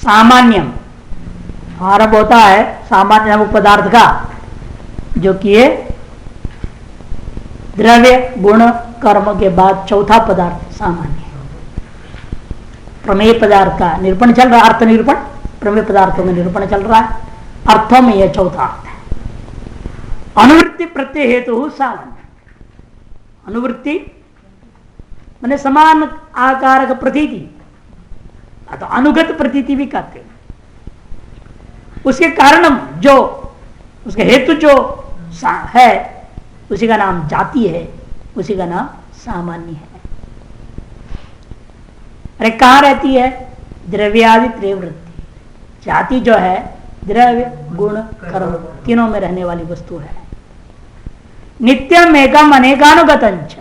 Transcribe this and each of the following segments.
सामान्यम आरंभ होता है सामान्य नामक पदार्थ का, जो कि ये द्रव्य गुण कर्म के बाद चौथा पदार्थ सामान्य। प्रमेय पदार्थ का निरूपण चल रहा है, अर्थ निरूपण, प्रमेय पदार्थों में निरूपण चल रहा है, अर्थों में यह चौथा अर्थ है। अनुवृत्ति प्रत्यय हेतु सामान्य। अनुवृत्ति माने समान आकार का प्रतीति, तो अनुगत प्रतीति भी कहते हैं। उसके कारण जो उसके हेतु जो है उसी का नाम जाति है, उसी का नाम सामान्य है। अरे कहाँ रहती है? द्रव्यादि त्रयवृत्ति। जाति जो है द्रव्य गुण कर्म तीनों में रहने वाली वस्तु है। नित्यम एकम अनेकानुगतंच,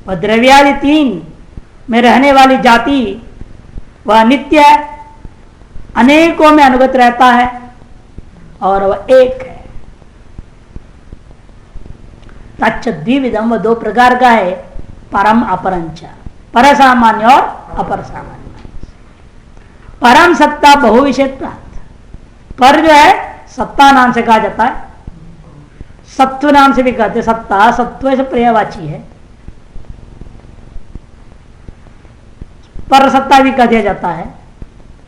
वह द्रव्यादि तीन में रहने वाली जाति वह नित्य है, अनेकों में अनुगत रहता है और वह एक है। तच्च द्विविधम, वह दो प्रकार का है, परम अपरंच, पर सामान्य और अपर सामान्य। परम सत्ता बहु विषयत्वात्, पर जो है सत्ता नाम से कहा जाता है, सत्व नाम से भी कहते हैं। सत्ता सत्व से पर्यायवाची है, पर सत्ता भी कह दिया जाता है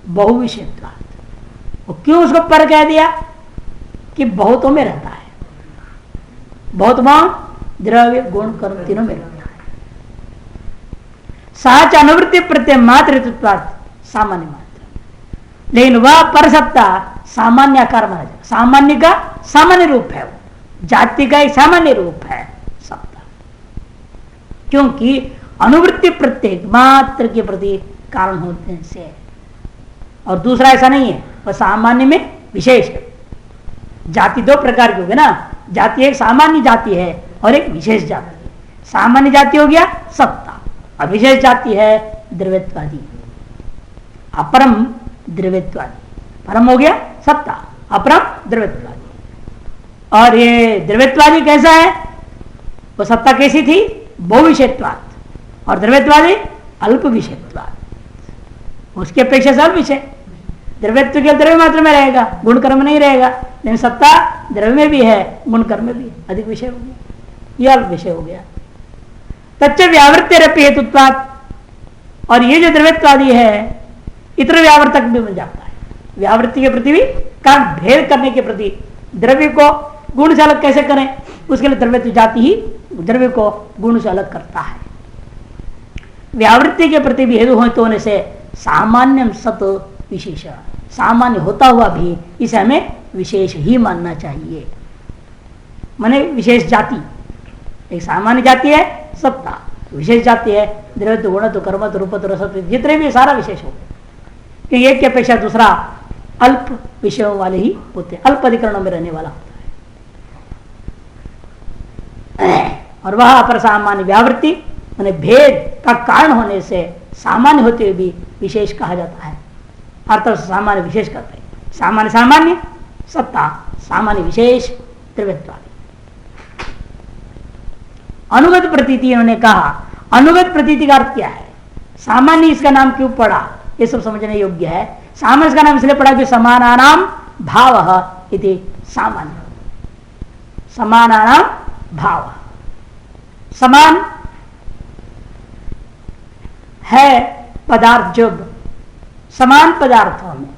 बहु विषयत्वात्। क्यों उसको पर कह दिया? कि बहुतों में रहता है, बहुत द्रव्य गुण कर्म तीनों में रहता है। साच अनुवृत्ति प्रत्यय मात्र सामान्य मात्र, लेकिन वह पर सत्ता सामान्य आकार माना जाए। सामान्य का सामान्य रूप है, वो जाति का एक सामान्य रूप है सत्ता, क्योंकि अनुवृत्ति प्रत्येक मात्र के प्रति कारण होने से। और दूसरा ऐसा नहीं है, वह सामान्य में विशेष है। जाति दो प्रकार की होगी ना, जाति एक सामान्य जाति है और एक विशेष जाति है। सामान्य जाति हो गया सत्ता, और विशेष जाति है द्रव्यत्वादी, अपरम द्रव्यत्वादी। परम हो गया सत्ता, अपरम द्रव्यत्वादी। और ये द्रव्यत्वादी कैसा है? वो सत्ता कैसी थी? बहुविषयत्वाद, और द्रव्यत्वादी अल्प विषयत्वाद, उसके अपेक्षा से अल्प विषय। द्रव्यत्व के द्रव्य मात्र में रहेगा, गुण कर्म नहीं रहेगा, लेकिन सत्ता द्रव्य में भी है, गुण कर्म में भी है, अधिक विषय हो गया, यह अल्प विषय हो गया। तच्च व्यावृत्तिरपि हेतुत्वात्, और ये जो द्रव्यत्वादी है इतर व्यावर्तक भी बन जाता है। व्यावृत्ति के प्रति भी कारण भेद करने के प्रति, द्रव्य को गुण से अलग कैसे करें, उसके लिए द्रव्यत्व जाति ही द्रव्य को गुण से अलग करता है। व्यावृत्ति के प्रति भी हेतु होने से सामान्य सत विशेष, सामान्य होता हुआ भी इसे हमें विशेष ही मानना चाहिए। माने विशेष जाति, एक सामान्य जाति है सत्ता, विशेष जाति है द्रव्यत्व गुणत्व कर्मत्व रूपत्व रसत्व, जितने भी सारा विशेष हो, क्योंकि एक की अपेक्षा दूसरा अल्प विषयों वाले ही होते हैं, अल्प अधिकरणों में रहने वाला होता है। और वह अपर सामान्य व्यावृत्ति माने भेद का कारण होने से सामान्य होते हुए भी विशेष कहा जाता है। अर्थ सामान्य विशेष कहते हैं, सामान्य सामान्य सत्ता, सामान्य विशेष द्रव्यत्वादि। अनुगत प्रतीति उन्होंने कहा, अनुगत प्रतीति का अर्थ क्या है? सामान्य इसका नाम क्यों पड़ा, ये सब समझने योग्य है। सामान्य का नाम इसलिए पड़ा कि समानानाम भाव इति सामान्य, समानानाम भाव, समान है पदार्थ, जब समान पदार्थों में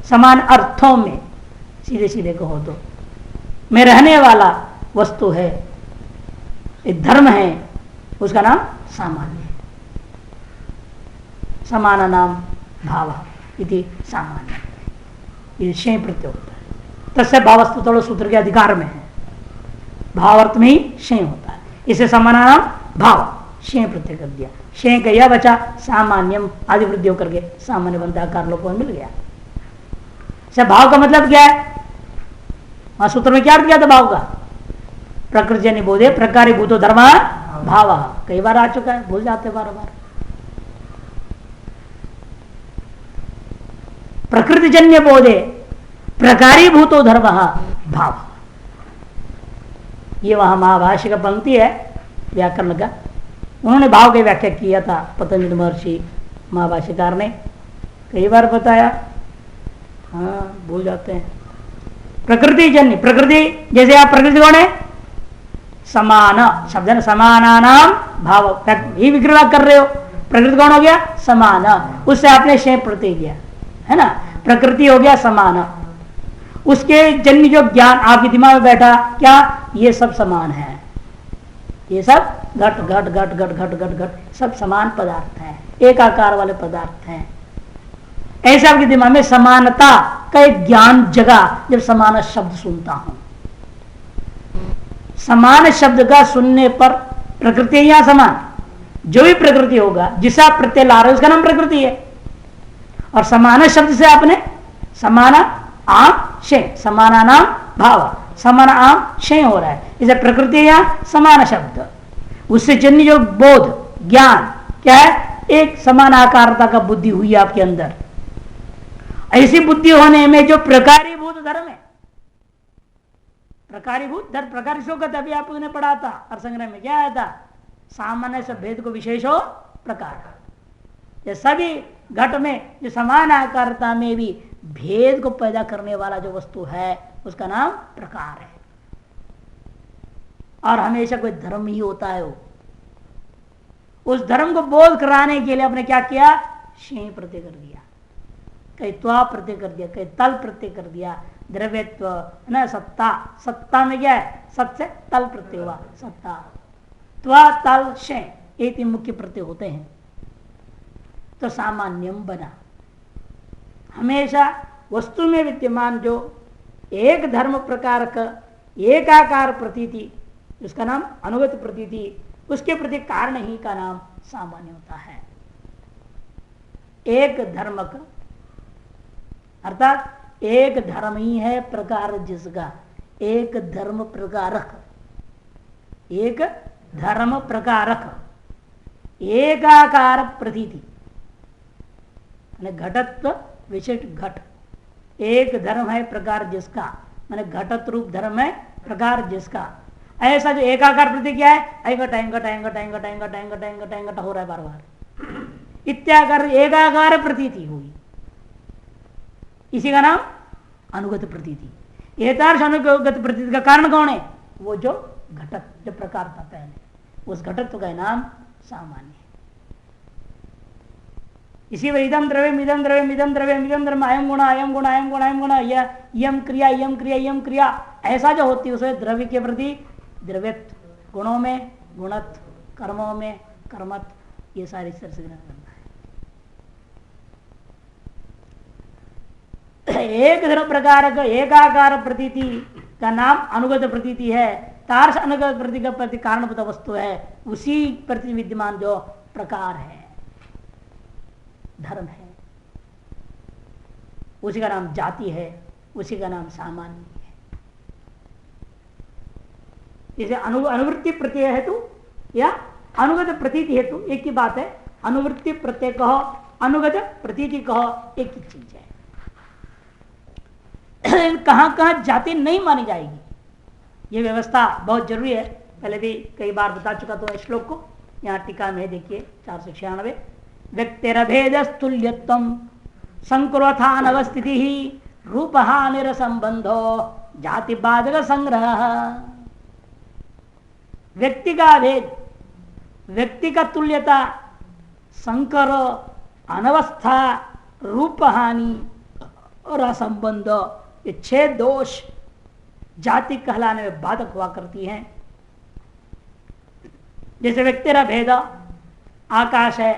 समान अर्थों में सीधे सीधे कहो तो में रहने वाला वस्तु है, एक धर्म है, उसका नाम सामान्य है। समान नाम भाव इति सामान्य, ये क्षय प्रत्यय होता है। तस्य भावस्तु तोड़ो सूत्र के अधिकार में है, भावार्थ में ही क्षय होता है, इसे समान नाम भाव क्षय प्रत्यय कर दिया। क्षय का यह बचा सामान्यम आदि वृद्धि होकर के सामान्य बनता, आकार लोगों मिल गया। भाव का मतलब क्या है? वहां सूत्र में क्या अर्थ किया था भाव का? प्रकृति जन्य बोधे प्रकारी भूतो धर्म भाव, कई बार आ चुका है, भूल जाते बार बार। प्रकृति जन्य बोधे प्रकारी भूतो धर्म भाव, ये वहां महाभाष्य का पंक्ति है व्याकरण का। उन्होंने भाव की व्याख्या किया था पतंजलि महर्षि महाभाष्यकार ने। कई बार बताया, हाँ भूल जाते हैं। प्रकृति जन्य, प्रकृति जैसे आप प्रकृति कौन है? समान शब्द है, समानानाम भाव, ही विग्रह कर रहे हो, प्रकृति कौन हो गया? समान, उससे आपने शेय प्रत्यय दिया है ना, प्रकृति हो गया समान, उसके जन्य जो ज्ञान आपके दिमाग में बैठा, क्या ये सब समान है, ये सब घट घट घट घट घट घट घट सब समान पदार्थ हैं, एक आकार वाले पदार्थ हैं। ऐसे आपके दिमाग में समानता का एक ज्ञान जगा जब समान शब्द सुनता हूं। समान शब्द का सुनने पर प्रकृति या समान, जो भी प्रकृति होगा जिसे आप प्रत्यय ला रहे हो उसका नाम प्रकृति है। और समान शब्द से आपने समाना आम शय, समाना नाम भाव, समान आम शय हो रहा है, इसे प्रकृति या समान शब्द, उससे जन्य जो बोध ज्ञान क्या है? एक समान आकारता का बुद्धि हुई आपके अंदर। ऐसी बुद्धि होने में जो प्रकारीभूत धर्म है, प्रकारीभूत धर्म, प्रकार शो कहते, अभी आपने पढ़ा था अर्थसंग्रह में, क्या आया था? सामान्य से भेद को विशेषो प्रकार। ये सभी घट में जो समान आकारता में भी भेद को पैदा करने वाला जो वस्तु है उसका नाम प्रकार है। और हमेशा कोई धर्म ही होता है वो। उस धर्म को बोध कराने के लिए आपने क्या किया? शें प्रत्यय कर दिया, कहीं त्वा प्रत्यय कर दिया, कहीं तल प्रत्यय कर दिया। द्रव्यत्व ना, सत्ता, सत्ता में क्या है? सत से तल प्रत्यय हुआ, सत्ता। त्वा तल शें, ये तीन मुख्य प्रत्यय होते हैं। तो सामान्यम बना। हमेशा वस्तु में विद्यमान जो एक धर्म प्रकार का एकाकार प्रतीति, उसका नाम अनुगत प्रतीति, उसके प्रति कारण ही का नाम सामान्य होता है। एक धर्म का अर्थात एक धर्म ही है प्रकार जिसका, एक धर्म प्रकारक, एक धर्म प्रकारक एकाकार प्रतीति, घटत्व विशिष्ट घट, एक धर्म है प्रकार जिसका, माने घटत रूप धर्म है प्रकार जिसका। ऐसा जो एकाकार प्रतीति क्या है? ऐंगट ऐंगट ऐंगट ऐंगट ऐंगट ऐंगट ऐंगट ऐंगट हो रहा है बार बार, इत्याकार एकाकार प्रतीति हुई, इसी का नाम अनुगत प्रतीति। एतार्श अनुगत प्रतीति का कारण कौन है? वो जो घटक जो प्रकार था पहले, उस घटत्व का नाम सामान्य है। इसी वह इदम द्रव्य इदम द्रव्य इदम द्रव्य इदम द्रव्य अयम गुण अयम गुण अयम गुण अयम गुण, यम क्रिया यम क्रिया यम क्रिया, ऐसा जो होती है उसमें द्रव्य के प्रति द्रव्यत्व, गुणों में गुणत्व, कर्मों में कर्मत्व, ये सारी तरह से ग्रहण करना है। एक धर्म प्रकार का एकाकार प्रतीति का नाम अनुगत प्रतीति है। तार्श अनुगत प्रतीति का प्रति कारणभूत वस्तु है, उसी प्रति विद्यमान जो प्रकार है, धर्म है, उसी का नाम जाति है, उसी का नाम सामान्य है। जैसे अनुवृत्ति प्रत्यय हेतु या अनुगत प्रतीति हेतु एक ही बात है। अनुवृत्ति प्रत्यय कहो, अनुगत प्रतीति कहो, एक ही चीज है। कहां कहां जाति नहीं मानी जाएगी, ये व्यवस्था बहुत जरूरी है। पहले भी कई बार बता चुका तो श्लोक को, यहाँ टीका में देखिए 496, व्यक्तिरभेदस्तुल्यत्वं संकुर्वथानवस्थिति रूपहानिर संबंधो जाति बाधक संग्रह। व्यक्ति का भेद, व्यक्ति का तुल्यता, संकर, अनवस्था, रूपहानि और असंबंध, ये 6 दोष जाति कहलाने में बाधक हुआ करती हैं। जैसे व्यक्तिरा भेद, आकाश है,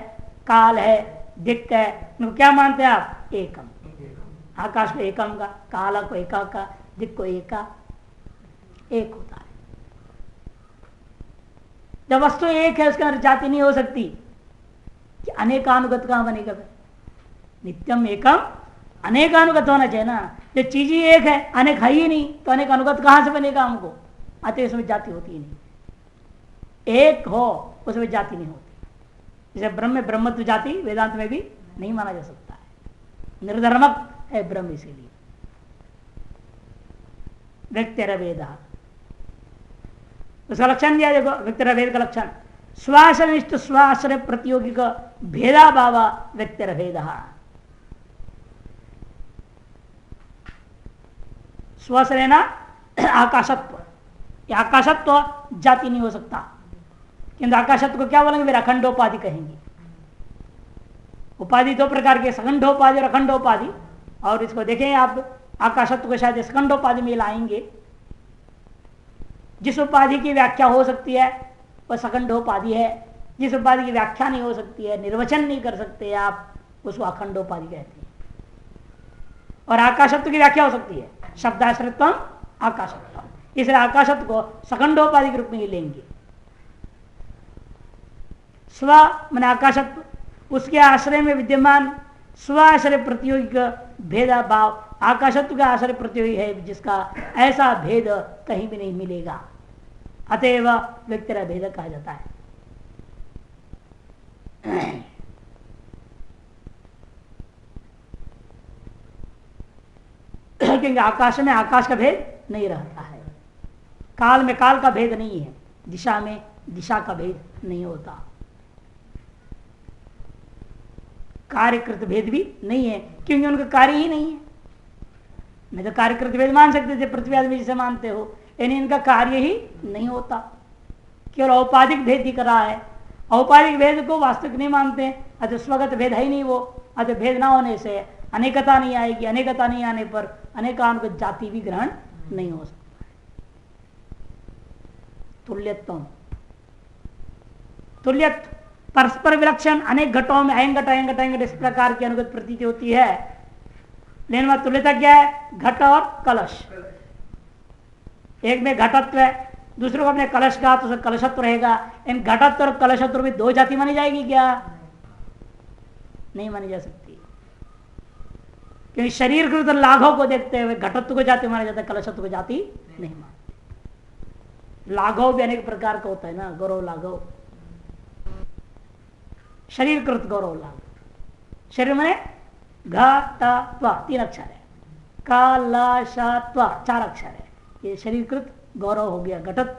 काल है, दिक्क है, इनको क्या मानते हैं आप? एकम। आकाश को एकम का, काला को एका का, दिक्क को एका, एक होता है। जब वस्तु एक है उसके अंदर जाति नहीं हो सकती कि अनेकानुगत कहां बनेगा? नित्यम एकम अनेकानुगत होना चाहिए ना। जो चीज ही एक है, अनेक है ही नहीं, तो अनेक अनुगत कहां से बनेगा हमको? अतः उसमें जाति होती ही नहीं। एक हो उसमें जाति नहीं होती। जैसे ब्रह्म में ब्रह्मत्व जाति वेदांत में भी नहीं माना जा सकता है, निर्धर्मक है ब्रह्म। इसीलिए व्यक्तिरभेद, उसका लक्षण दिया देखो, व्यक्तिरभेद का लक्षण, स्वाश्रयनिष्ठ स्वाश्रय प्रतियोगी का भेदाभाव व्यक्तिरभेद। स्व से लेना आकाशत्व, ये आकाशत्व जाति नहीं हो सकता, किंतु आकाशत्व को क्या बोलेंगे, फिर अखंडोपाधि कहेंगे। उपाधि दो प्रकार के, सखंडोपाधि और अखंडोपाधि, और इसको देखें आप आकाशत्व को शायद सखंडोपाधि में लाएंगे। जिस उपाधि की व्याख्या हो सकती है वह सखंडोपाधि है, जिस उपाधि की व्याख्या नहीं हो सकती है, निर्वचन नहीं कर सकते आप, उसको अखंडोपाधि कहते हैं। और आकाशत्व की व्याख्या हो सकती है, शब्दाश्रित्व आकाशत्व, इसलिए आकाशत्व को सखंडोपाधि के रूप में ही लेंगे। स्व माने आकाशत्व, उसके आश्रय में विद्यमान स्वाश्रय प्रतियोगी का भेदा भाव आकाशत्व का आश्रय प्रतियोगी है, जिसका ऐसा भेद कहीं भी नहीं मिलेगा, अतएव व्यक्ति भेद कहा जाता है। क्योंकि आकाश में आकाश का भेद नहीं रहता है, काल में काल का भेद नहीं है, दिशा में दिशा का भेद नहीं होता, कार्यकृत भेद भी नहीं है, क्योंकि उनका कार्य ही नहीं है। नहीं तो कार्यकृत भेद मान सकते थे, पृथ्वी आदमी जिसे मानते हो, यानी इनका कार्य ही नहीं होता, केवल औपाधिक भेद दिख रहा है। औपाधिक भेद को वास्तविक नहीं मानते, अतः स्वगत भेद है ही नहीं वो, अतः भेद ना होने से अनेकता नहीं आएगी, अनेकता नहीं आने पर अनेकान को जाति भी ग्रहण नहीं हो सकता। तुल्यत्व, तुल्यत्व परस्पर विलक्षण अनेक घटों में अयंगट अयंगट अयंगट इस प्रकार की अनुगत प्रतीति होती है, लेकिन वह तुल्यता क्या है, घट और कलश। एक में घटत्व है, दूसरे को अपने कलश का तो कलशत्व रहेगा। इन घटत्व और कलशत्व में दो जाति मानी जाएगी क्या? नहीं मानी जा सकती, क्योंकि शरीर कृत लाघव को देखते हुए घटत्व को जाति माना जाता है, कलशत्व को जाति नहीं मानते। लाघव भी अनेक प्रकार का होता है ना, गौरव लाघव, शरीर कृत गौरव लाघव। शरीर में घ तीन अक्षर है, कलशत्व चार अक्षर है, ये शरीर कृत गौरव हो गया, घटत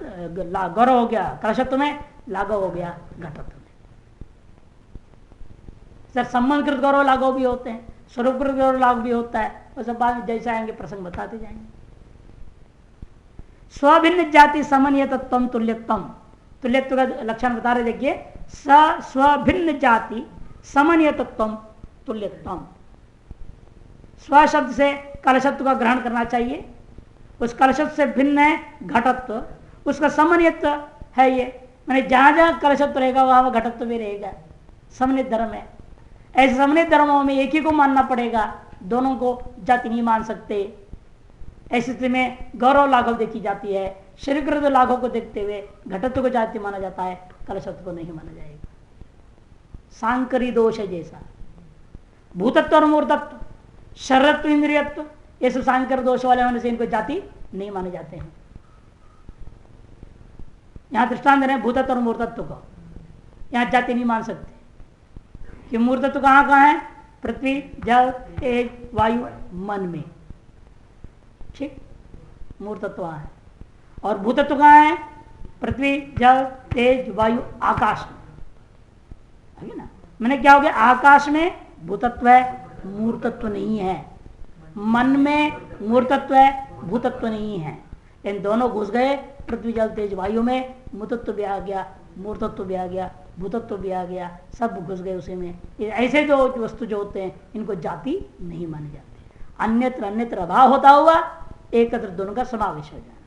गौरव हो गया कलशत्व में, लाघव हो गया घटत्व में। सर संबंधकृत गौरव लाघव भी होते हैं, स्वरूपकृत गौरव लाघव भी होता है, वो सब बाद में जैसे आएंगे प्रसंग बताते जाएंगे। स्वभिन्न जाति समन्वय तत्व तुल्यत्व, तुल्यत्व का लक्षण बता रहे, देखिए स्वभिन्न जाति समन्वय तत्व तुल्यत्व। स्व शब्द से कलशत्व का ग्रहण करना चाहिए, उस कलशत्व से भिन्न है घटत्व, उसका समन्वित है ये, माने जहां जहां कलशत्व रहेगा वहां वह घटत्व भी रहेगा, समन्वित धर्म है। ऐसे समन्वित धर्मों में एक ही को मानना पड़ेगा, दोनों को जाति नहीं मान सकते। ऐसी स्थिति में गौरव लाघव देखी जाती है, शरीर लाघव को देखते हुए घटत्व को जाति माना जाता है, कलशत्व को नहीं माना जाएगा। सांकरी दोष है जैसा भूतत्व और मूर्तत्व, शरीरत्व इंद्रियत्व, ये सब सांकर दोष वाले होने से इनको जाति नहीं माने जाते हैं। यहां दृष्टांत दे रहे हैं भूतत्व और मूर्तत्व को, यहां जाति नहीं मान सकते कि मूर्तत्व कहां कहां है, पृथ्वी जल तेज वायु मन में, ठीक, मूर्तत्व है। और भूतत्व कहां है, पृथ्वी जल तेज वायु आकाश में, है ना। मैंने क्या हो गया, आकाश में भूतत्व है, मूर्तत्व नहीं है, मन में मूर्तत्व है, भूतत्व नहीं है। इन दोनों घुस गए पृथ्वी जल तेज वायु में, मूर्तत्व भी आ गया, मूर्तत्व भी आ गया, भूतत्व भी आ गया, सब घुस गए उसी में। ऐसे जो वस्तु जो होते हैं इनको जाति नहीं माने जाते। अन्यत्र अन्यत्र अभाव होता हुआ एकत्र दोनों का समावेश हो जाना,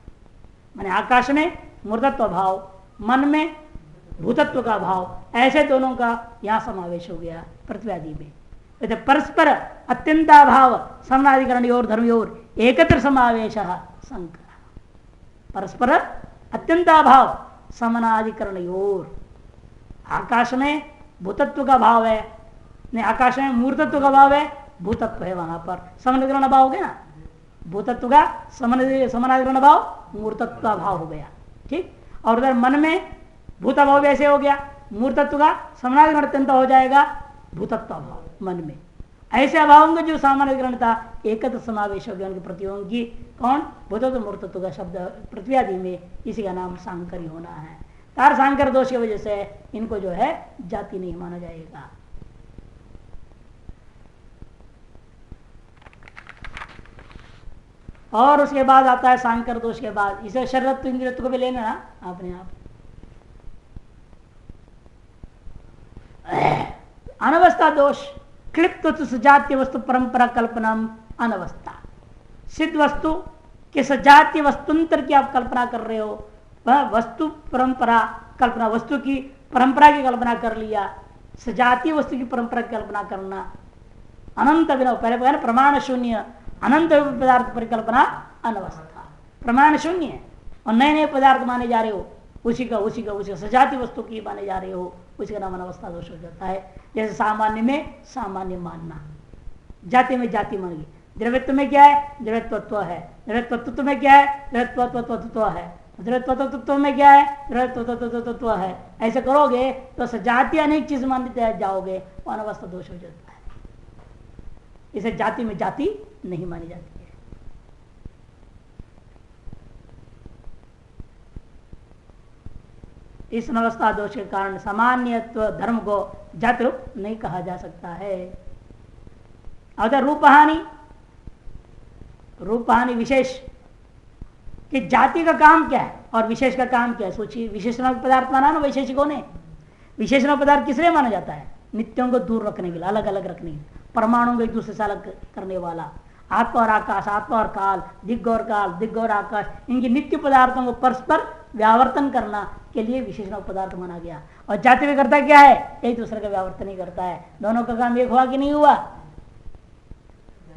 माने आकाश में मूर्तत्व भाव, मन में भूतत्व का भाव, ऐसे दोनों का यहाँ समावेश हो गया पृथ्वी आदि में। परस्पर अत्यंताभाव समनाधिकरण और धर्मयोर एकत्र समावेश संकर, परस्पर अत्यंताभाव समनाधिकरण योर, आकाश में भूतत्व का भाव है, नहीं आकाश में मूर्तत्व का भाव है, भूतत्व है, वहां पर समनाधिकरण भाव हो गया ना, भूतत्व का समनाधिकरण भाव मूर्तत्व का भाव हो गया, ठीक। और उधर मन में भूत भाव भी ऐसे हो गया, मूर्तत्व का समनाधिकरण अत्यंत हो जाएगा भूतत्व भाव मन में। ऐसे अभावों का जो सामान्य ग्रहण था एकत्र समावेश हो गया उनके प्रतियों की, कौन, भूतत्व मूर्तत्व का शब्द पृथ्वी आदि में, इसी का नाम सांकरी होना है। तार सांकर दोष की वजह से इनको जो है जाति नहीं माना जाएगा। और उसके बाद आता है सांकर दोष के बाद, इसे शरीरत्व इंद्रियत्व को भी लेना ना अपने आप। अनवस्था दोष, क्लिप्त सजातीय वस्तु परंपरा कल्पना अनवस्था। सिद्ध वस्तु के सजातीय वस्तुंतर की आप कल्पना कर रहे हो, वह वस्तु परंपरा कल्पना, वस्तु की परंपरा की कल्पना कर लिया, सजातीय वस्तु की परंपरा की कल्पना करना, अनंत अभिनव, पहले प्रमाण शून्य अनंत पदार्थ परिकल्पना अनवस्था। प्रमाण शून्य है और नए नए पदार्थ माने जा रहे हो, उसी का सजातीय वस्तु की माने जा रहे हो, उसी का नाम अनवस्था दोष हो जाता है। जैसे सामान्य में सामान्य मानना, जाति में जाति मान गई, द्रव्यत्व में क्या है, द्रव्यत्व है, द्रव्यत्व में क्या है, द्रव्यत्व है, द्रव्यत्व में क्या है, द्रव्यत्व है। ऐसे करोगे तो सजातीय अनेक चीज मानते जाओगे, वो अनवस्था दोष हो जाता है। इसे जाति में जाति नहीं मानी जाती है। इस अनवस्था दोष के कारण सामान्यत्व धर्म को जाति रूप नहीं कहा जा सकता है। अगर रूपहानि, रूपहानि विशेष कि जाति का काम क्या है और विशेष का काम क्या है, सोचिए। विशेषण पदार्थ माना ना वैशेषिकों ने, विशेषण पदार्थ किस लिए माना जाता है, नित्यों को दूर रखने के लिए, अलग अलग रखने के लिए, परमाणु को एक दूसरे से अलग करने वाला, आत्मा और आकाश, आत्मा और काल, दिग्ग और काल, दिग्ग और आकाश, इनकी नित्य पदार्थों को परस्पर व्यावर्तन करना के लिए विशेषण पदार्थ माना गया। और जाति में करता क्या है, एक दूसरे का व्यावर्तन ही करता है, दोनों का काम एक हुआ कि नहीं हुआ।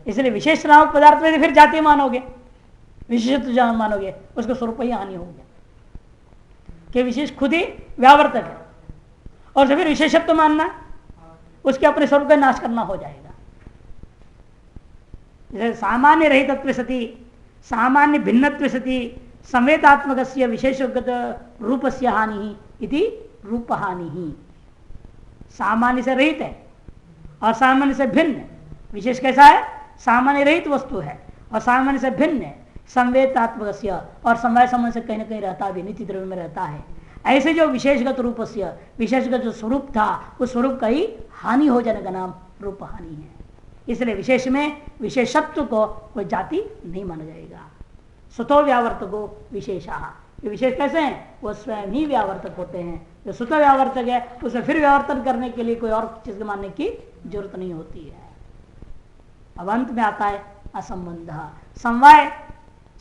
इसलिए विशेष नामक पदार्थ में फिर जाति मानोगे, विशेषत्व मानोगे, उसको स्वरूप ही हानि हो गया कि विशेष खुद ही व्यावर्तक है, और फिर विशेषत्व मानना उसके अपने स्वरूप का नाश करना हो जाएगा। जैसे सामान्य रहितत्व सति, सामान्य भिन्नत्व सति संवेदात्मक विशेषगत रूपस्य हानि इति रूप हानि ही। सामान्य से रहित है और सामान्य से भिन्न, विशेष कैसा है, सामान्य रहित वस्तु है और सामान्य से भिन्न है, संवेदात्मक और समवाय संबंध से कहीं ना कहीं रहता भी, नित्य द्रव्य में रहता है। ऐसे जो विशेषगत रूपस्य, विशेषगत जो स्वरूप था उस स्वरूप का ही हानि हो जाने का नाम रूप हानि है। इसलिए विशेष में विशेषत्व को कोई जाति नहीं माना जाएगा। स्वतो व्यावर्तको विशेषा, ये विशेष कैसे हैं, वो स्वयं ही व्यावर्तक होते हैं। जो स्वतः व्यावर्तक है उसे फिर व्यावर्तन करने के लिए कोई और चीज मानने की जरूरत नहीं होती है। अब अंत में आता है असंबंध। समवाय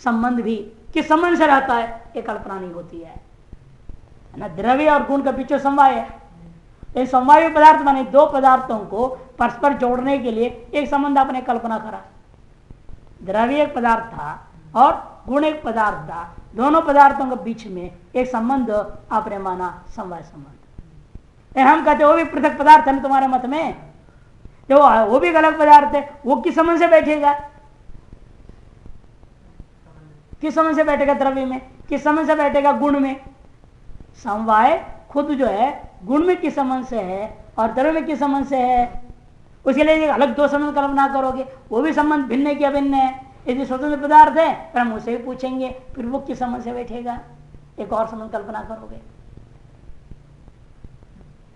संबंध भी किस संबंध से रहता है, ये कल्पना नहीं होती है ना। द्रव्य और गुण के पीछे समवाय है, इस समवाय पदार्थ माने दो पदार्थों को परस्पर जोड़ने के लिए एक संबंध आपने कल्पना करा। द्रव्य एक पदार्थ था और गुण एक पदार्थ था, दोनों पदार्थों के बीच में एक संबंध आपने माना, समवाय संबंध। हम कहते वो भी पृथक पदार्थ है ना तुम्हारे मत में, जो वो भी अलग पदार्थ है, वो किस संबंध से बैठेगा, किस संबंध से बैठेगा द्रव्य में, किस संबंध से बैठेगा गुण में। समवाय खुद जो है गुण में किस संबंध से है और द्रव्य में किस संबंध से है, उसके लिए अलग दो संबंध कल्पना करोगे, वो भी संबंध भिन्न है कि अभिन्न है। यदि स्वतंत्र पदार्थ है फिर हम उसे भी पूछेंगे, फिर वो किस संबंध से बैठेगा, एक और संबंध कल्पना करोगे,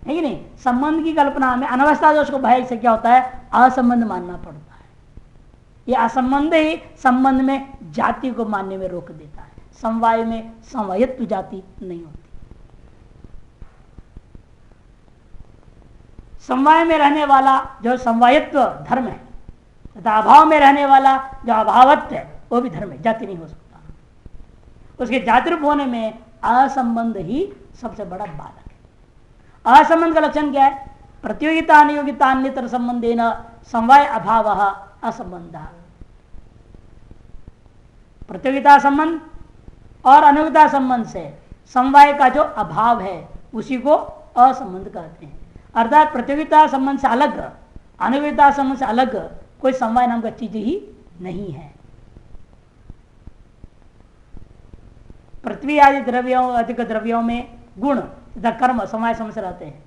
है कि नहीं। संबंध की कल्पना में अनवस्था दोष को भय से क्या होता है, असंबंध मानना पड़ता है। यह असंबंध ही संबंध में जाति को मानने में रोक देता है। समवाय में समवायत्व जाति नहीं होती। समवाय में रहने वाला जो समवायत्व धर्म है तथा अभाव में रहने वाला जो अभावत्व है वो भी धर्म है, जाति नहीं हो सकता। उसके जाति रूप होने में असंबंध ही सबसे बड़ा बाधक है। असंबंध का लक्षण क्या है, प्रतियोगिता अनियोगिता अन्यतर संबंधेन समवाय अभाव असंबंध। प्रतियोगिता संबंध और अनियोगिता संबंध से समवाय का जो अभाव है उसी को असंबंध कहते हैं। अर्थात प्रतियोगिता संबंध से अलग, अनियोगिता संबंध से अलग कोई समवाय नाम का चीज ही नहीं है। पृथ्वी आदि द्रव्यों, अधिक द्रव्यों में गुण तथा कर्म समवाय संबंध से रहते हैं।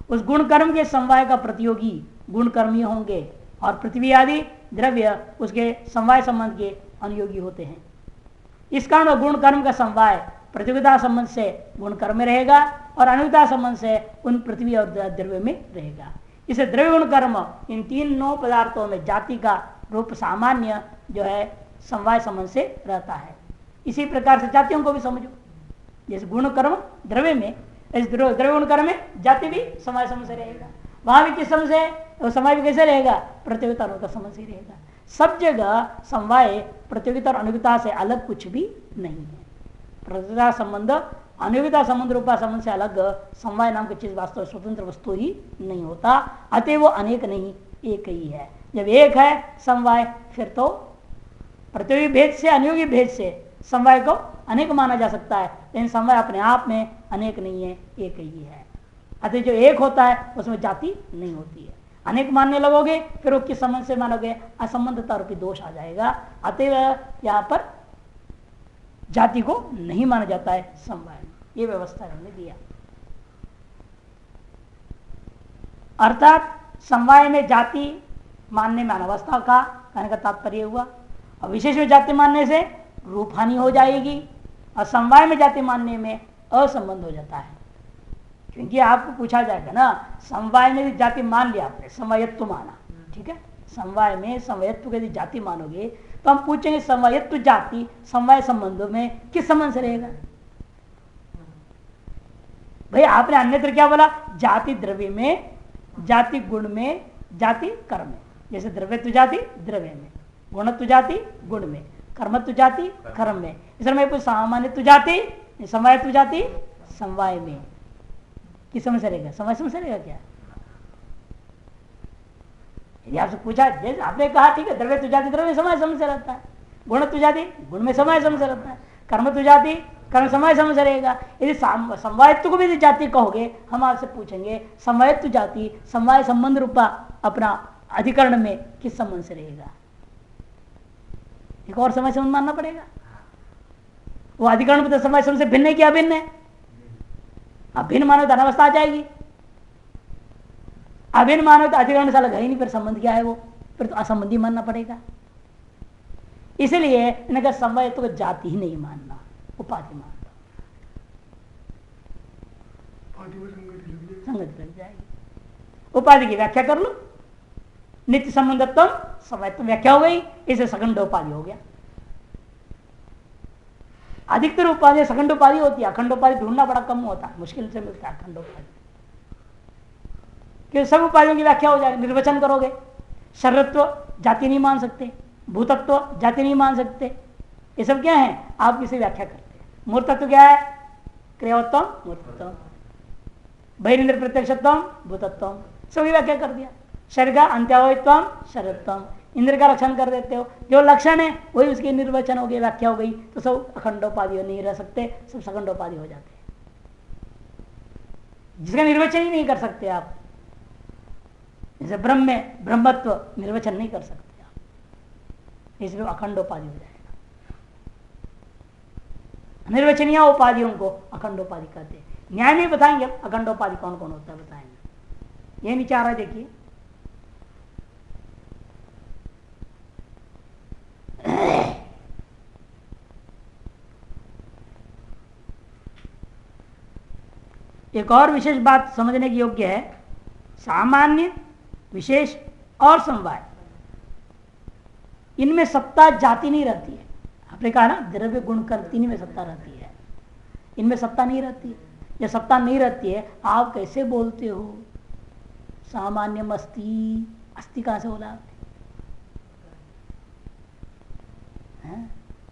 उस गुण कर्म के समवाय का प्रतियोगी गुण कर्मी होंगे और पृथ्वी आदि द्रव्य उसके समवाय संबंध के अनुयोगी होते हैं। इस कारण गुण कर्म का समवाय प्रतियोगिता संबंध से गुण कर्म में रहेगा और अनुयोगिता संबंध से उन पृथ्वी और द्रव्य में रहेगा। इसे द्रव्य गुण कर्म इन तीनों पदार्थों में जाति का रूप सामान्य जो है समवाय संबंध से रहता है। इसी प्रकार से जातियों को भी समझो, जैसे गुण कर्म द्रव्य में, इस द्रव्य गुण कर्म में जाति भी समवाय संबंध से रहेगा। वहां भी किस समझ से समवाय भी कैसे रहेगा? प्रतियोगिता का समझ से रहेगा। सब जगह समवाय प्रतियोगिता और अनुयोगिता से अलग कुछ भी नहीं है। प्रतियोगिता संबंध अनुयोगिता संबंध रूपा संबंध से अलग समवाय नाम की चीज वास्तव स्वतंत्र वस्तु ही नहीं होता। अतः वो अनेक नहीं, एक ही है। जब एक है समवाय, फिर तो प्रतियोगी भेद से अनुयोगी भेद से समवाय को अनेक माना जा सकता है, लेकिन समवाय अपने आप में अनेक नहीं है, एक ही है। अतः जो एक होता है उसमें जाति नहीं होती है। अनेक मानने लगोगे फिर वो किस संबंध से मानोगे? असंबंधता रूपी दोष आ जाएगा। अतः यहाँ पर जाति को नहीं माना जाता है समवाय में। ये व्यवस्था हमने दिया। अर्थात समवाय में जाति मानने में अनवस्था का कहने का तात्पर्य हुआ, और विशेष में जाति मानने से रूप हानि हो जाएगी, और समवाय में जाति मानने में असंबंध हो जाता है। क्योंकि आपको पूछा जाएगा ना, समवाय में जाति मान लिया आपने, समवायत्व माना, ठीक है, समवाय में समवायत्व यदि जाति मानोगे तो हम पूछेंगे समवायत्व जाति समवाय संबंधों में किस संबंध से रहेगा? भाई आपने अन्यत्र क्या बोला? जाति द्रव्य में, जाति गुण में, जाति कर्म में। जैसे द्रव्यत्व जाति द्रव्य में, गुणत्व जाति गुण में, कर्मत्व जाति कर्म में। इसमें कुछ सामान्यत्व जाति समवायत्व जाति समवाय में। किस समझ से रहेगा? समवाय समझ से रहेगा क्या? यदि आपसे पूछा, जैसे आपने कहा ठीक है, द्रव्यत्व जाति द्रव्य समवाय समझ से रहता है, गुणत्व जाति गुण में समवाय समझ से रहता है, कर्मत्व जाति कर्म समवाय समझ से रहेगा। यदि समवायत्व को भी जाति कहोगे, हम आपसे पूछेंगे समवायत्व जाति समवाय संबंध रूपा अपना अधिकरण में किस संबंध से रहेगा? एक और समय संबंध मानना पड़ेगा। वो अधिकरण में तो समय संबंध से भिन्न है कि अभिन्न है? अब भिन्न मानो तो अनावस्था आ जाएगी, अभिन्न मानो तो अधिकरण से अलग है ही नहीं, फिर संबंध क्या है वो? फिर तो असंबंधी मानना पड़ेगा। इसलिए इनका समवायत्व को जाति ही नहीं मानना, उपाधि मानना। संगति लग जाएगी। उपाधि की व्याख्या कर लो, नित्य संबंधत्व समवायत्व व्याख्या हो गई, इसे सखंड उपाधि हो गया। अधिकतर उपाधि सखंड उपाधि होती है, अखंड उपाधि ढूंढना बड़ा कम होता है, मुश्किल से मिलता है अखंड उपाधि। क्योंकि सब उपाधियों की व्याख्या हो जाएगी, निर्वचन करोगे। शरीरत्व जाति नहीं मान सकते, भूतत्व जाति नहीं मान सकते, ये सब क्या है? आप किसी व्याख्या करते हैं। मूर्तत्व क्या है? क्रियावत्व मूर्तत्व, बहिरेंद्र प्रत्यक्षत्व भूतत्व, सभी व्याख्या कर दिया। शरीर का अंत्यावयत्व शरीरत्व, इंद्र का लक्षण कर देते हो, जो लक्षण है वही उसकी निर्वचन हो गई, व्याख्या हो गई, तो सब अखंडोपाधि नहीं रह सकते, सब सखंडोपाधि हो जाते हैं। जिसका निर्वचन ही नहीं कर सकते आप, जैसे ब्रह्म में ब्रह्मत्व निर्वचन नहीं कर सकते आप, इसलिए अखंडोपाधि हो जाएगा। निर्वचनीय उपाधियों को अखंडोपाधि कहते हैं। न्याय में बताएंगे अब अखंडोपाधि कौन कौन होता है, बताएंगे। ये नीचे आ रहा है, देखिए। एक और विशेष बात समझने की योग्य है, सामान्य विशेष और समवाय, इनमें सत्ता जाति नहीं रहती है। आपने कहा ना द्रव्य गुण कर्म तीन में सत्ता रहती है, इनमें सत्ता नहीं रहती है। जब सत्ता नहीं रहती है, आप कैसे बोलते हो सामान्यम अस्ति? अस्ति कहां से बोला?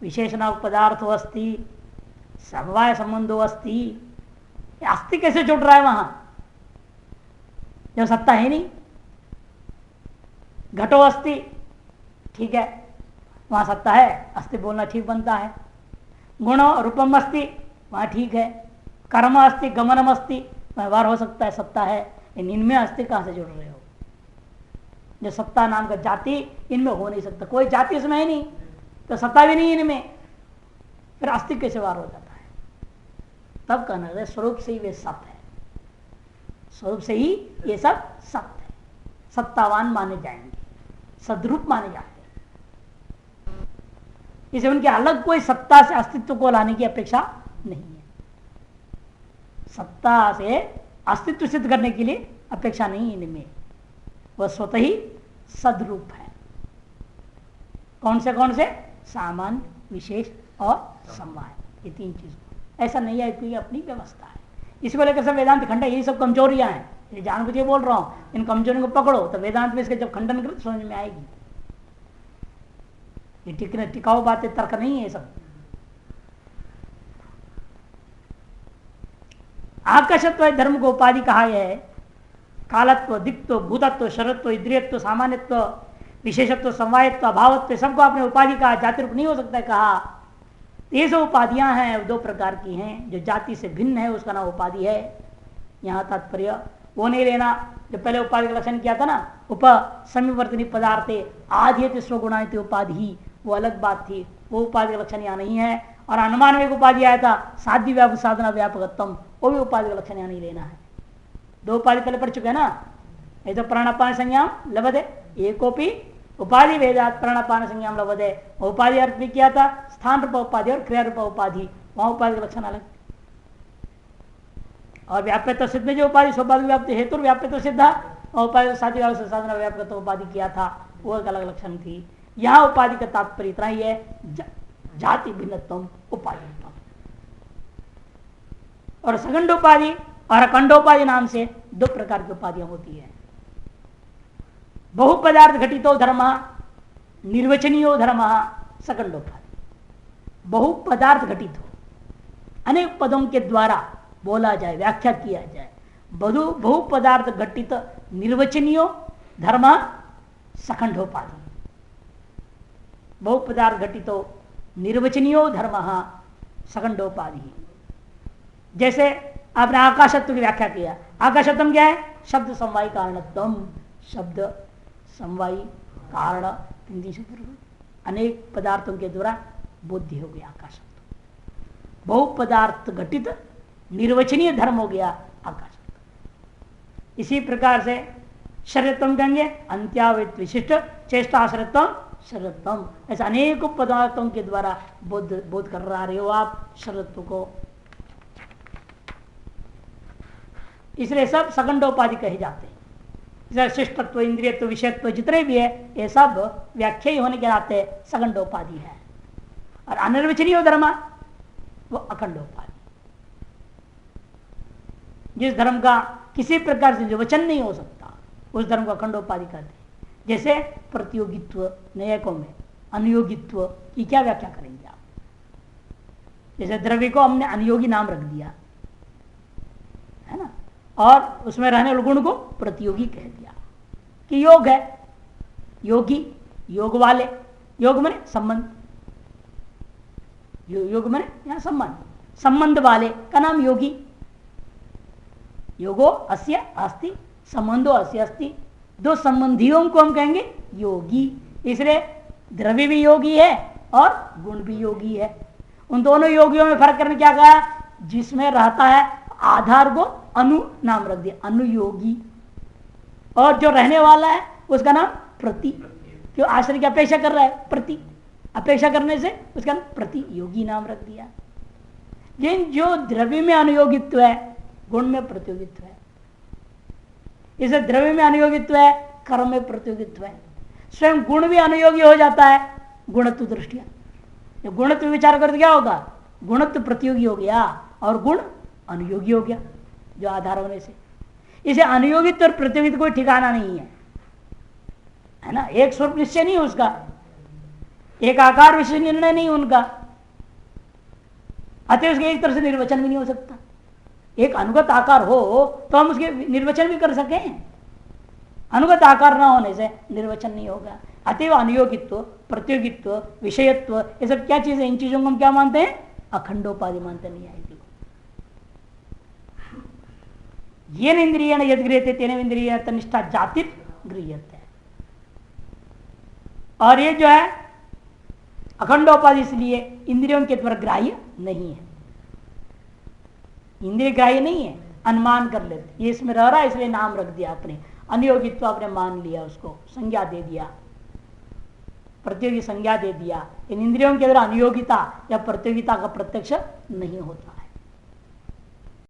विशेषण पदार्थो अस्ति, समवाय संबंधो अस्ति, अस्ति कैसे जुड़ रहा है वहां जब सत्ता है नहीं? घटो अस्ति, ठीक है, वहां सत्ता है, अस्ति बोलना ठीक बनता है। गुणो रूपम अस्ति, वहां ठीक है। कर्म अस्ति, गमनम अस्ति, व्यवहार हो सकता है, सत्ता है। इनमें अस्ति कहां से जुड़ रहे हो? जो सत्ता नाम का जाति इनमें हो नहीं सकता, कोई जाति इसमें है नहीं, तो सत्ता भी नहीं इनमें, फिर अस्ति कैसे वार हो जाता है? तब कहना है स्वरूप से ही वे सत्य है, स्वरूप से ही ये सब सत्य है, सत्तावान माने जाएंगे, सद्रूप माने जाते हैं। इसे उनके अलग कोई सत्ता से अस्तित्व को लाने की अपेक्षा नहीं है। सत्ता से अस्तित्व सिद्ध करने के लिए अपेक्षा नहीं इनमें, वह स्वतः ही सद्रूप है। कौन से सामान्य, विशेष और समवाय, ये तीन चीज। ऐसा नहीं है कि अपनी व्यवस्था है। इसको लेकर सब वेदांत खंडन, यही सब कमजोरियां हैं, ये जानबूझ के बोल रहा हूं। इन कमजोरियों को पकड़ो तो वेदांत में इसके जब खंडन करो तो समझ में आएगी। ये टिकाऊ बातें, तर्क नहीं है सब। आकाशत्व धर्म को उपाधि कहा है। कालत्व, दिक्त्व, भूतत्व, शरत्व, इंद्रियत्व, सामान्यत्व, विशेषत्व, समवायत्व, अभावत्व, सबको आपने उपाधि कहा। जाति रूप नहीं हो सकता है कहा। ये जो उपाधियां हैं दो प्रकार की हैं। जो जाति से भिन्न है उसका नाम उपाधि है। यहाँ तात्पर्य वो नहीं लेना जो पहले उपाधि का लक्षण किया था ना, उप समीवर्तनी पदार्थे आधीयते स्वगुणायते उपाधि, वो अलग बात थी। वो उपाधि का लक्षण यहाँ नहीं है। और अनुमान में एक उपाधि आया था साध्य व्यापक साधना व्यापकत्म, वो भी उपाधि का लक्षण यहाँ नहीं लेना है। दो उपाधि पहले पढ़ चुके हैं ना। ये तो प्राणापान संज्ञाम लभते एकोपि उपाधि वेदात प्राणापान संज्ञाम लभते। उपाधि अर्थ भी किया था स्थान रूप उपाधि और क्रिया रूप उपाधि, वहां उपाधि का लक्षण अलग। और व्याप्यत्व सिद्ध में जो उपाधि स्वाभाविक व्याप्ति हेतु व्याप्यत्व सिद्ध और उपाधि साध्य व्यापक साधना व्यापकत्व उपाधि किया था, वो एक अलग लक्षण थी। यहाँ उपाधि का तात्पर्य इतना ही है, जाति भिन्नत्व उपाधि। और सगंडोपाधि और अखंडोपाधि नाम से दो प्रकार की उपाधियां होती है। बहुपदार्थ घटितो धर्म, निर्वचनीयो धर्म, सगंडोपाधि। बहुपदार्थ घटित हो, अनेक पदों के द्वारा बोला जाए, व्याख्या किया जाए। बहुपदार्थ घटित निर्वचनीयो धर्म, सखंडोपाधि। बहुपदार्थ घटितो निर्वचनीयो धर्म, सखंडोपाधि। जैसे आपने आकाशत्व की व्याख्या किया। आकाशत्व क्या है? शब्द समवायी कारणत्वम, शब्द समवायी कारण, अनेक पदार्थों के द्वारा बुद्धि हो गया आकाशत्व। बहुपदार्थ घटित निर्वचनीय धर्म हो गया आकाशत्व। इसी प्रकार से शरीरत्व कहेंगे अंत्यावृत विशिष्ट चेष्टाश्रयत्व शरीरत्व। ऐसे अनेकों पदार्थों के द्वारा बोध कर रहे हो आप शरीरत्व को। इसलिए सब सगंडोपाधि कहे जाते हैं। शिष्टत्व, इंद्रियत्व, विषयत्व जितने भी है ये सब व्याख्या होने के नाते सगंडोपाधि है। और अनिर्वचनीय धर्म वो अखंडोपाधि। जिस धर्म का किसी प्रकार से निर्वचन नहीं हो सकता उस धर्म को अखंडोपाधि कहते हैं। जैसे प्रतियोगित्व, नयकों में अनुयोगित्व की क्या व्याख्या करेंगे आप? जैसे द्रव्य को हमने अनुयोगी नाम रख दिया है ना, और उसमें रहने वाले गुण को प्रतियोगी कह दिया कि योग है, योगी, योग वाले, योग माने संबंध, योग माने यहां संबंध, संबंध वाले का नाम योगी। योगो अस्य अस्ति, संबंधो अस्य अस्ति। दो संबंधियों को हम कहेंगे योगी। इसलिए द्रव्य भी योगी है और गुण भी योगी है। उन दोनों योगियों में फर्क करने क्या कहा? जिसमें रहता है आधार को अनु नाम रख दिया, अनुयोगी। और जो रहने वाला है उसका नाम प्रति, क्यों आश्रय की अपेक्षा कर रहा है, प्रति, अपेक्षा करने से उसका नाम प्रतियोगी नाम रख दिया। जिन जो द्रव्य में अनुयोगित्व है गुण में प्रतियोगित्व है। इसे द्रव्य में अनुयोगित्व है, कर्म में प्रतियोगित्व है। स्वयं गुण भी अनुयोगी हो जाता है गुणत्व दृष्टिया। जब गुणत्व विचार करते क्या होगा? गुणत्व प्रतियोगी हो गया और गुण अनुयोगी हो गया जो आधार होने से। इसे अनुयोगित्व और प्रतियोगित्व कोई ठिकाना नहीं है ना। एक स्वरूप निश्चय नहीं उसका, एक आकार विशेष निर्णय नहीं उनका, अतः उसके एक तरह से निर्वचन भी नहीं हो सकता। एक अनुगत आकार हो तो हम उसके निर्वचन भी कर सकें, अनुगत आकार न होने से निर्वचन नहीं होगा। अतएव अनुयोगित्व, प्रतियोगित्व, विषयत्व, ये सब क्या चीज है? इन चीजों को हम क्या मानते हैं? अखंडोपाधि मानते नहीं आएगी। ये इंद्रिय यद गृहते तेन इंद्रिय तनिष्ठा जातिर गृहते। और ये जो है अखंडोपाधि इसलिए इंद्रियों के द्वारा ग्राह्य नहीं है। इंद्रिय ग्राह्य नहीं है, अनुमान कर लेते ये इसमें रह रहा है इसलिए नाम रख दिया आपने। अनुयोगित्व आपने मान लिया, उसको संज्ञा दे दिया, प्रतियोगी संज्ञा दे दिया। इन इंद्रियों के द्वारा अनुयोगिता या प्रतियोगिता का प्रत्यक्ष नहीं होता।